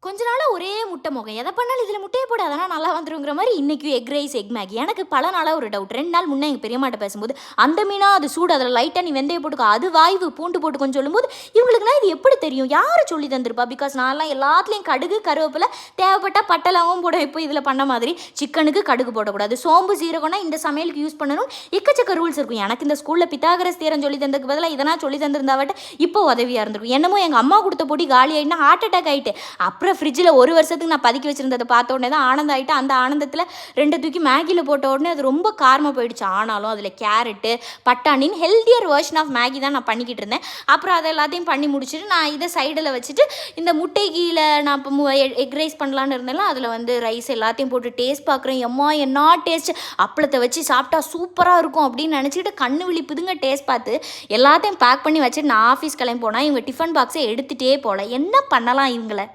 கொஞ்ச நாளா ஒரே முட்டை மொகம். எத பண்ணாலும் இதில முட்டைய போடு அதெல்லாம் நல்லா வந்துருங்கிற மாரி இன்னைக்கும் எக் ரைஸ், எக் மேகி. எனக்கு பல நாளா ஒரு டவுட். 2 நாள் முன்ன எங்க பெரியம்மாட்ட பேசும்போது, "அந்த மீனா அது சூடு அதில லைட்டா நீ வெந்தயம் போட்டுக்கோ. அது வாய்வு பூண்டு போட்டுக்கோன்னு" சொல்லும்போது, இவங்களுக்குலாம் இது எப்படி தெரியும்? யாரு சொல்லி தந்திருப்பா? பிகாஸ் நான்லாம் எல்லாத்துலயும் கடுகு, கருவேப்பில தேவைப்பட்டா பட்டை, லவங்கம் போடுவேன். இப்போ இதில பண்ண மாதிரி. சிக்கனுக்கு கடுகு போடக்கூடாது. சோம்பு, சீரகம்னா இந்த சமையலுக்கு யூஸ் பண்ணணும். எக்கச்சக்க ரூல்ஸ் இருக்கும். எனக்கு இந்த ஸ்கூல்ல பித்தாகரஸ் தியரம் சொல்லி தந்ததுக்கு பதிலா இதெல்லாம் சொல்லி தந்திருந்தாவாட்ட இப்போ உதவியா இருந்திருக்கும். என்னமோ எங்க அம்மா குடுத்த பொடி காலி ஆயிட்டுனா ஹார்ட் அட்டாக் ஆயிட்டு. அப்புறம் ஃப்ரிட்ஜில் 1 வருஷத்துக்கு நான் பதுக்கி வச்சிருந்ததை பார்த்த உடனே தான் ஆனந்தம் ஆகிட்டு அந்த ஆனந்தத்தில் 2 தூக்கி மேகியில் போட்ட உடனே அது ரொம்ப காரமாக போயிடுச்சு. ஆனாலும் அதில் கேரட்டு பட்டாணின்னு ஹெல்த்தியர் வெர்ஷன் ஆஃப் மேகி தான் நான் பண்ணிக்கிட்டு இருந்தேன். அப்புறம் அதை எல்லாத்தையும் பண்ணி முடிச்சுட்டு நான் இதை சைடில் வச்சுட்டு இந்த முட்டை கீழே நான் இப்போ எக் ரைஸ் பண்ணலான்னு இருந்தேன்ல அதில் வந்து ரைஸ் எல்லாத்தையும் போட்டு டேஸ்ட் பார்க்குறேன். எம்மா என்ன டேஸ்ட், அப்பளத்தை வச்சு சாப்பிட்டா சூப்பராக இருக்கும் அப்படின்னு நினச்சிக்கிட்டு கண்ணு விழிப்புதுங்க டேஸ்ட் பார்த்து எல்லாத்தையும் பேக் பண்ணி வச்சுட்டு நான் ஆஃபீஸ் கிளம்பி போனால் இவங்க டிஃபன் பாக்ஸை எடுத்துகிட்டே போகல. என்ன பண்ணலாம் இவங்களை?